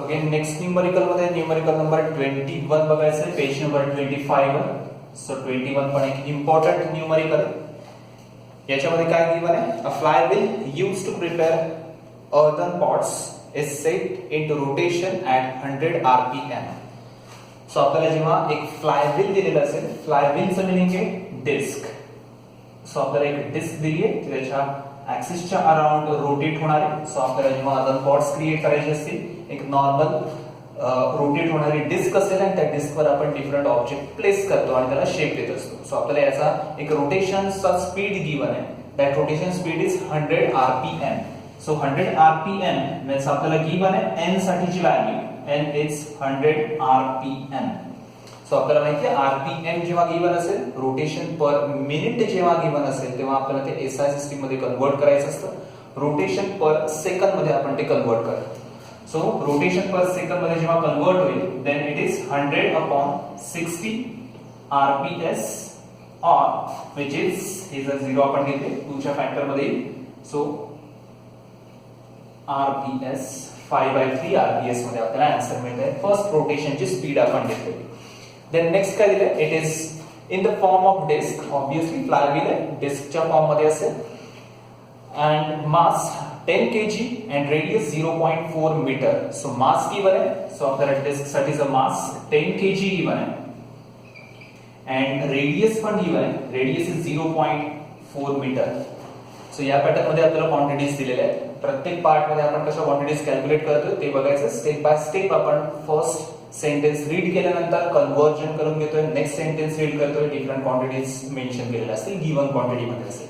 Again next numerical मध्ये numerical number 21 बघायचं आहे, पेज नंबर 25 वर. सो 21 पण एक इम्पॉर्टंट न्यूमरिकल आहे. याच्यामध्ये काय गिवन आहे, a flywheel used to prepare earthen pots is set into rotation at 100 rpm. So आपल्याला जेव्हा एक फ्लाय व्हील दिलेलं असेल, फ्लाय व्हीलचं मिनिंग आहे डिस्क. सो आपल्याला एक डिस्क दिली आहे, त्याच्या ऍक्सिसच्या अराउंड रोटेट होणार आहे. सो आपल्याला जेव्हा earthen pots क्रिएट करायचे असतील, एक नॉर्मल रोटेट होणारी डिस्क असेल आणि त्या डिस्कवर आपण डिफरंट ऑब्जेक्ट प्लेस करतो आणि त्याला शेप देत असतो. सो आपल्याला याचा एक रोटेशनचा स्पीड गिवन आहे. That rotation speed is 100 rpm. So 100 rpm means आपल्याला गिवन आहे n साठीची value, n is 100 rpm. So आपल्याला माहिती आहे rpm जेव्हा गिवन असेल, रोटेशन पर मिनिट जेव्हा गिवन असेल, तेव्हा आपल्याला ते SI सिस्टीम मध्ये कन्वर्ट करायचं असतं. रोटेशन पर सेकंड मध्ये आपण ते कन्वर्ट करतो. सो रोटेशन पर सेकंड मध्ये जेव्हा कन्वर्ट होईल, then it is 100/60 rps or which is हे जर 0 आपण घेतले 2 च्या फॅक्टर मध्ये, सो rps 5/3 rps मध्ये आपल्याला आन्सर मिळते. फर्स्ट रोटेशनची स्पीड आपण घेतली. देन नेक्स्ट काय दिलं, it is in the form of disc. Obviously flywheel आहे, डिस्कच्या फॉर्म मध्ये असेल. and mass 10 kg and radius 0.4 meter. so mass given है, so आपल्याला डिस्क साठीचा mass 10 kg given है and radius पण given है, radius is 0.4 meter. so या पॅटर्न मध्ये आपल्याला क्वांटिटीज दिलेल्या आहेत. प्रत्येक पार्ट मध्ये आपण कशा क्वांटिटीज कॅल्क्युलेट करतो ते बघायचं. स्टेप बाय स्टेप आपण फर्स्ट सेंटेन्स रीड केल्यानंतर कन्वर्जन करून घेतोय, नेक्स्ट सेंटेन्स रीड करतोय, डिफरंट क्वांटिटीज मेन्शन केलेल्या असतील गिवन क्वांटिटी मध्ये असेल.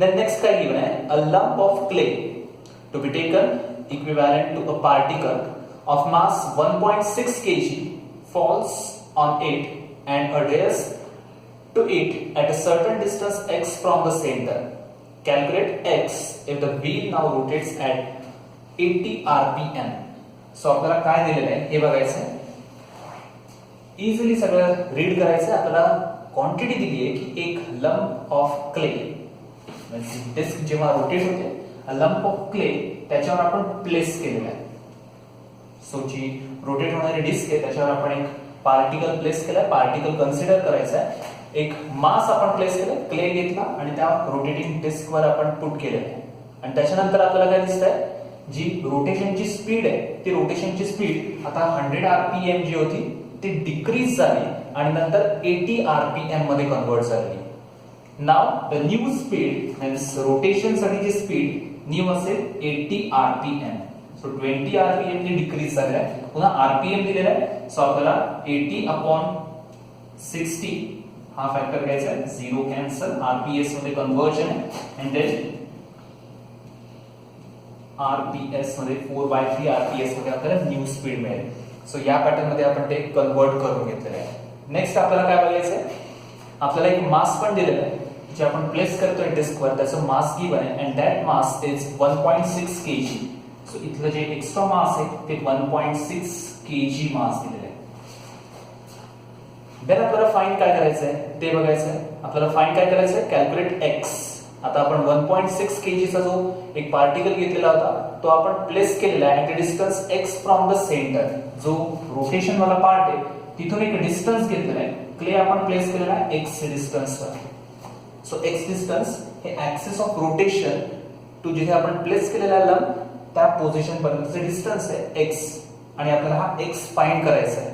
Then next काय given आहे, a lump of clay to be taken equivalent to a particle of mass 1.6 kg falls on it and adheres to it at a certain distance x from the center. Calculate x if the wheel now rotates at 80 rpm. So आपल्याला काय दिलेलं आहे हे बघायचं आहे. Easily सगळं read करायचं आहे. आपल्याला क्वांटिटी दिली आहे की एक लंप ऑफ क्ले, डिस्क जेव्हा रोटेट होते, लंप ऑफ क्ले त्याच्यावर आपण प्लेस केलेला आहे. सो जी रोटेट होणारी डिस्क आहे त्याच्यावर आपण एक पार्टिकल प्लेस केलाय. पार्टिकल कन्सिडर करायचा आहे. एक मास आपण प्लेस केलाय, क्ले घेतला आणि त्या रोटेटिंग डिस्क वर आपण पुट केलेलं आहे. आणि त्याच्यानंतर आपल्याला काय दिसतंय, जी रोटेशनची स्पीड आहे ती रोटेशनची स्पीड आता 100 rpm जी होती ती डिक्रीज झाली आणि नंतर 80 rpm मध्ये कन्वर्ट झाली. Now the new speed means rotation साठी स्पीड न्यू असेल 80 rpm. सो 20 rpm ने डिक्रीज झालेला आहे. पुन्हा rpm दिलेला आहे. सो आपल्याला 80/60 हा फॅक्टर घ्यायचा आहे. 0 कॅन्सल, rps मध्ये कन्वर्जन आहे एंड देन rps मध्ये 4/3 rps मध्ये आपल्याला न्यू स्पीड मिळेल. सो या पॅटर्न मध्ये आपण ते कन्वर्ट करून घेतलेलं आहे. नेक्स्ट आपल्याला काय बघायचं आहे, आपल्याला एक मास पण दिलेला आहे जे आपण प्लेस करतोय डिस्कवर, त्याचं मास गिवन आहे and that mass is 1.6 kg. So इथलं जे एक्स्ट्रा मास आहे ते 1.6 kg मास दिलेलं आहे. देन आपल्याला फाइंड काय करायचं आहे ते बघायचं आहे. आपल्याला फाइंड काय करायचं आहे, कॅल्क्युलेट x. आता आपण 1.6 kg चा जो एक पार्टिकल घेतलेला होता तो आपण प्लेस केलेला आहे at distance x from the centre. जो रोटेशन वाला पार्ट आहे तिथून एक डिस्टन्स घेतलेला आहे. क्ले आपण प्लेस केलेला आहे x डिस्टन्सवर. सो x डिस्टन्स हे ऍक्सिस ऑफ रोटेशन टू जिथे आपण प्लेस केलेला लंब त्या पोझिशन पर्यंतचे डिस्टन्स आहे x आणि आपल्याला हा x फाइंड करायचा आहे.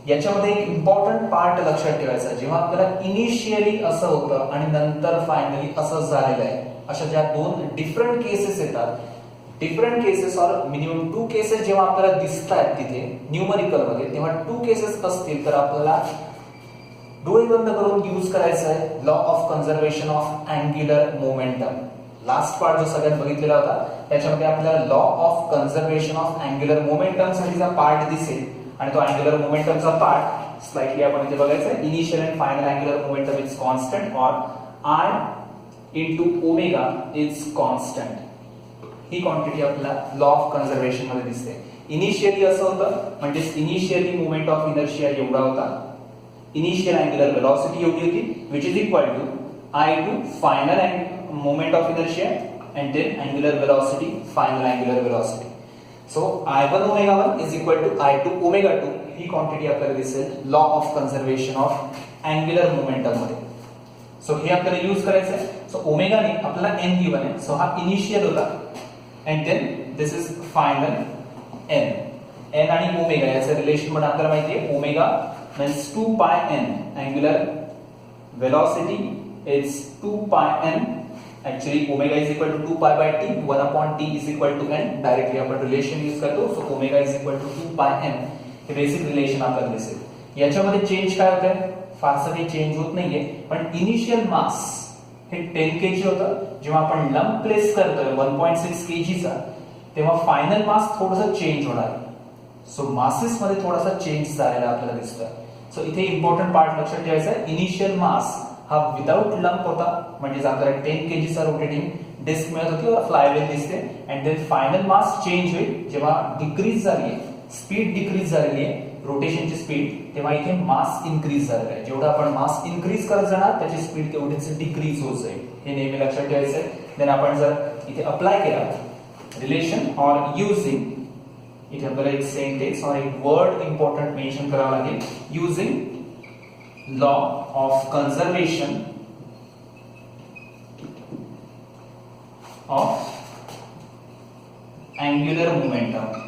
याच्यामध्ये एक इम्पॉर्टंट पार्ट लक्षात ठेवायचा, जेव्हा आपल्याला इनिशियली असं होतं आणि नंतर फायनली असं झालेलं आहे, अशा ज्या दोन डिफरंट केसेस येतात, डिफरंट केसेस और मिनिमम 2 केसेस जेव्हा आपल्याला दिसतात तिथे न्यूमरिकल मध्ये, तेव्हा 2 केसेस असतील तर आपल्याला डोळे बंद करून यूज करायचं आहे law of conservation of angular momentum. Last part जो सगळ्यात बघितलेला होता त्याच्यामध्ये आपल्याला law of conservation of angular momentum साठीचा पार्ट दिसेल आणि तो अँग्युलर मोमेंटमचा पार्ट स्लाइटली आपण इथे बघायचा आहे. Initial and final angular momentum is constant और I into omega is constant. He quantity आपल्याला लॉ ऑफ कन्झर्वेशन मध्ये दिसते. इनिशियली असं होतं म्हणजे इनिशियली मोमेंट ऑफ इनर्शिया एवढा होता, इनिशियल अँग्युलर वेलोसिटी एवढी होती which is equal to I to final moment of inertia and then angular velocity, final angular velocity. So I1 omega 1 is equal to I2 omega 2 ही quantity आपल्याला दिसेल law of conservation of angular momentum मध्ये. So हे आपल्याला use करायचं आहे. So omega ने आपल्याला n गिवन आहे. सो हा इनिशियल होता and then this is final n. n आणि ओमेगा याचं रिलेशन पण आपल्याला माहिती आहे. Omega means 2 pi n. Angular velocity is 2 pi n. Actually omega is equal to 2 pi by t. 1 upon t is equal to n. Directly आपण relation use करतो. So omega is equal to 2 pi n. हे basic relation आपल्याला दिसेल. याच्यामध्ये change काय होतंय? फारसं काही चेंज होत नाहीये. पण इनिशियल मास हे 10 kg होतं. जेव्हा आपण लंप प्लेस करतोय 1.6 kg चा, तेव्हा फायनल मास थोडंसं चेंज होणार आहे. सो मासेस मध्ये थोडासा चेंज झालेला आपल्याला दिसतोय. सो इथे इम्पॉर्टंट पार्ट लक्षात ठेवायचा आहे. इनिशियल मास हा विदाउट लंप होता, म्हणजे आपल्याला 10 kg चा रोटेटिंग डिस्क मिळत होती और फ्लायव्हील दिसते. And then final mass change होईल जेव्हा डिक्रीज झाली आहे, स्पीड डिक्रीज झालेली आहे रोटेशनची स्पीड, तेव्हा इथे मास इन्क्रीज झालेला आहे. जेवढा आपण मास इन्क्रीज करत जाणार त्याची स्पीड तेवढीच डिक्रीज होत जाईल. हे नेहमी लक्षात ठेवायचं आहे. देन आपण जर इथे अप्लाय केला रिलेशन और युजिंग, इथे आपल्याला एक सेंटेन्स और एक वर्ड इंपॉर्टंट मेंशन करावा लागेल. Using law of conservation of angular momentum.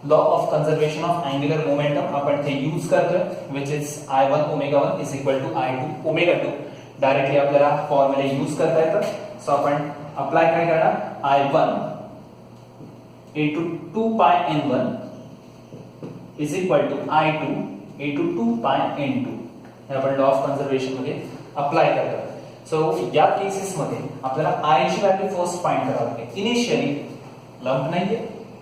Law of conservation of angular momentum आपण ते यूज करतोय, which is I1 omega 1 is equal to I2 omega 2. Directly आपल्याला फॉर्म्युला यूज करता येतं. सो आपण अप्लाय काय करणार? I1 into 2 pi n1 is equal to I2 into 2 pi n2. हे आपण लॉ ऑफ कन्झर्वेशन मध्ये अप्लाय करतो. सो या केसेस मध्ये आपल्याला I ची व्हॅल्यू फर्स्ट फाइंड करावी लागेल. इनिशियली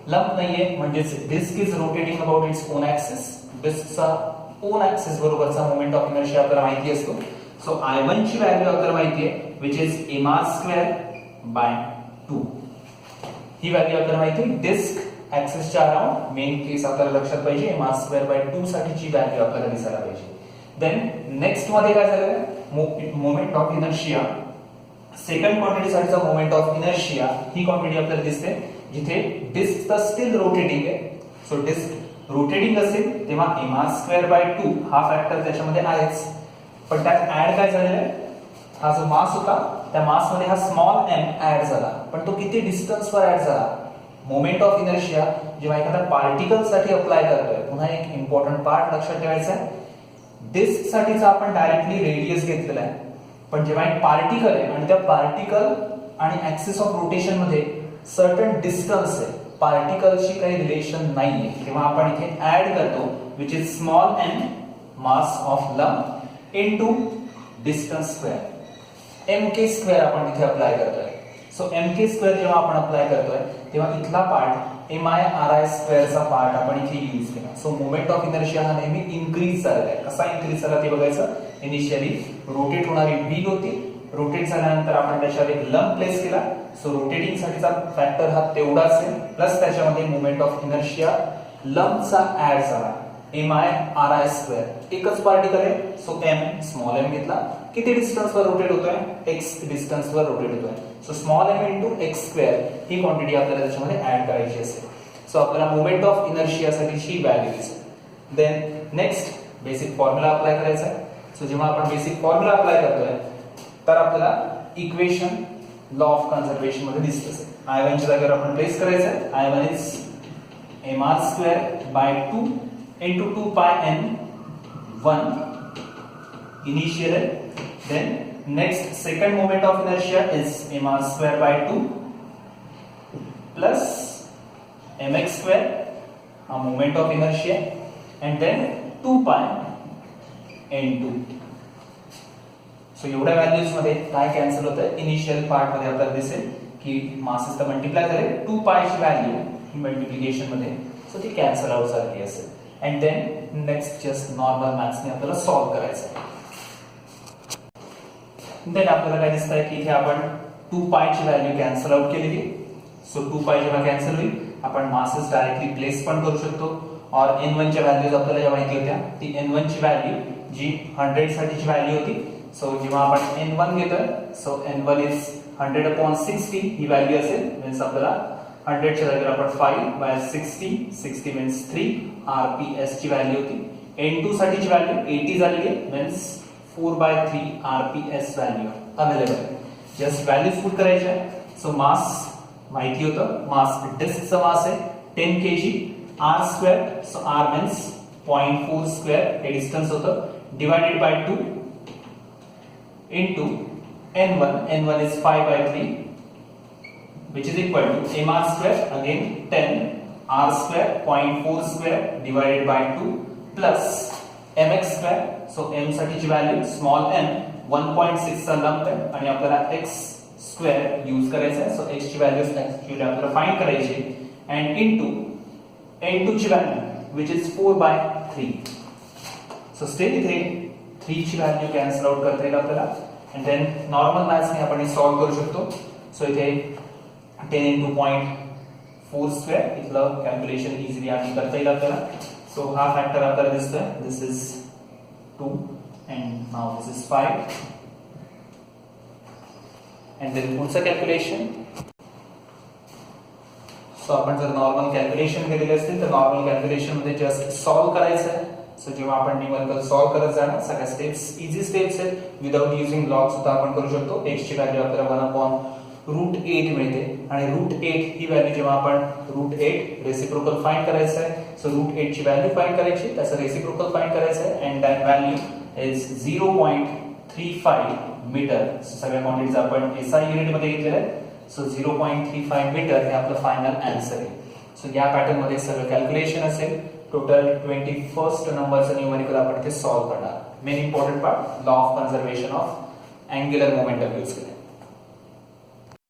लंप नाहीये म्हणजे disc is rotating about its own axis. डिस्कचा ओन ऍक्सिस बरोबरचा मोमेंट ऑफ इनर्शिया आपल्याला माहिती असतो. सो I1 ची व्हॅल्यू आपल्याला माहिती आहे, which is mr² by 2. He value आपल्याला माहिती आहे. डिस्क ऍक्सिसच्या अराउंड मेन केस आपल्याला लक्षात पाहिजे. mr² by 2 साठीची व्हॅल्यू आपल्याला दिसायला पाहिजे. देन नेक्स्ट मध्ये काय झालं? Moment of inertia. Second quantity साठीचा मोमेंट ऑफ इनर्शिया ही क्वांटिटी आपल्याला दिसते, जिथे डिस्क तर स्टिल रोटेटिंग आहे. सो डिस्क रोटेटिंग असेल तेव्हा mr² by 2 हा फॅक्टर त्याच्यामध्ये आहेच. पण त्यात ऍड काय झालेलं आहे? हा जो मास होता त्या मास मध्ये हा स्मॉल m ऍड झाला. पण तो किती डिस्टन्स वर ऍड झाला? मोमेंट ऑफ इनर्शिया जेव्हा एखाद्या पार्टिकल साठी अप्लाय करतोय, पुन्हा एक इम्पॉर्टंट पार्ट लक्षात ठेवायचा आहे. डिस्क साठीचा आपण डायरेक्टली रेडियस घेतलेला आहे, पण जेव्हा एक पार्टिकल आहे आणि त्या पार्टिकल आणि ऍक्सिस ऑफ रोटेशन मध्ये सर्टन डिस्टन्स आहे, पार्टिकलशी काही रिलेशन नाहीये, तेव्हा आपण इथे ऍड करतो which is small m mass of lump into distance square. mk² आपण इथे अप्लाय करतोय. सो mk² जेव्हा आपण अप्लाय करतोय तेव्हा इथला पार्ट miri² चा पार्ट आपण इथे यूज केला. सो मोमेंट ऑफ इनर्शिया हा नेहमी इन्क्रीज झालेला आहे. कसा इन्क्रीज झाला ते बघायचं. इनिशियली रोटेट होणारी व्हील होती, रोटेट झाल्यानंतर आपण त्याच्यावर एक लंप प्लेस केला. सो रोटेटिंग साठीचा फॅक्टर हा तेवढाच आहे, प्लस त्याच्यामध्ये मोमेंट ऑफ इनर्शिया लंपचा ऍड झाला miri². एकच पार्टिकल आहे, सो m स्मॉल m घेतला. किती डिस्टन्स वर रोटेट होतोय? x डिस्टन्स वर रोटेट होतोय. So small m into x² ही क्वांटिटी आपल्याला त्याच्यामध्ये ऍड करायची असेल. सो आपल्याला मोमेंट ऑफ इनर्शिया साठीची व्हॅल्यू दिसेल. Then next basic formula apply करायचा आहे. सो जेव्हा आपण बेसिक फॉर्म्युला अप्लाय करतोय तर आपल्याला इक्वेशन लॉ ऑफ कन्झर्वेशन मध्ये दिसत असेल. I1 च्या जागेवर आपण प्लेस करायचं आहे. I1 is mr² by 2 into 2 pi n1 initial. Then next second moment of inertia is mr² by 2 plus mx², a moment of inertia, and then 2 pi n2. So एवढ्या values मध्ये काय cancel होतं? Initial part मध्ये आपल्याला दिसेल की masses तर multiply झाले, 2 पाय ची व्हॅल्यू ही मल्टिप्लिकेशन मध्ये, सो ती कॅन्सल आउट झाली असेल. And then next just normal maths ने आपल्याला सॉल्व्ह करायचं आहे. देन आपल्याला काय दिसतंय की इथे आपण 2 पाय ची व्हॅल्यू कॅन्सल आउट केलेली. सो 2 पाय जेव्हा कॅन्सल होईल आपण मासेस डायरेक्टली प्लेस पण करू शकतो. और n1 च्या व्हॅल्यूज आपल्याला ज्या माहिती होत्या, ती n1 ची व्हॅल्यू जी 100 साठीची व्हॅल्यू होती. सो जेव्हा आपण n1 घेतोय, so n1 is 100/60 he value असेल मीन्स आपल्याला 100 च्या जागेवर आपण 5/60 60 मीन्स 3 rps ची व्हॅल्यू होती. n2 साठीची व्हॅल्यू 80 झालेली आहे मीन्स 4/3 rps व्हॅल्यू अवेलेबल आहे. जस्ट व्हॅल्यूज पुट करायचे आहे. सो मास माहिती होतं, मास डिस्कचा मास आहे 10 kg r square. So r means 0.4 square हे डिस्टन्स होतं divided by 2 into n1 is 5/3 which is equal to mr square again 10 r square 0.4 square divided by 2 plus mx square. so m साठीची value small m 1.6 चा लंब आहे आणि आपल्याला x square use करायचा आहे. सो x ची व्हॅल्यू ऍक्च्युअली आपल्याला फाइंड करायची and into n2 ची value which is 4/3. so still इथे 3 ची व्हॅल्यू कॅन्सल आउट करता येईल आपल्याला and then नॉर्मल मॅथ्स ने आपण हे सॉल्व करू शकतो. सो इथे 10 into 0.4 स्क्वेअर इथलं कॅल्क्युलेशन इझिली आपण करता येईल आपल्याला. सो हा फॅक्टर आपल्याला दिसतोय this is 2 and now this is 5 and then पुढचं कॅल्क्युलेशन. सो आपण जर नॉर्मल कॅल्क्युलेशन केलेले असतील तर नॉर्मल कॅल्क्युलेशन मध्ये जस्ट सॉल्व करायचं आहे. सो जेव्हा आपण न्यूमेरिकल सॉल्व करत जाणार सगळ्या स्टेप्स इझी स्टेप्स आहेत विदाउट युजिंग लॉग सुद्धा आपण करू शकतो. x ची व्हॅल्यू आपल्याला 1/√8 मिळते आणि √8 ही व्हॅल्यू जेव्हा आपण √8 रेसिप्रोकल फाइंड करायचं आहे. सो √8 ची व्हॅल्यू फाइंड करायची त्याचं रेसिप्रोकल फाइंड करायचं आहे and that value is 0.35 metre. So सगळ्या क्वांटिटीज आपण SI युनिट मध्ये घेतलेल्या आहेत. सो 0.35 मीटर हे आपलं फायनल आन्सर आहे. सो या पॅटर्न मध्ये सगळं कॅल्क्युलेशन असेल. टोटल 21st नंबरचं न्यूमेरिकल आपण इथे सॉल्व करणार. Main important part law of conservation of angular momentum use करेल.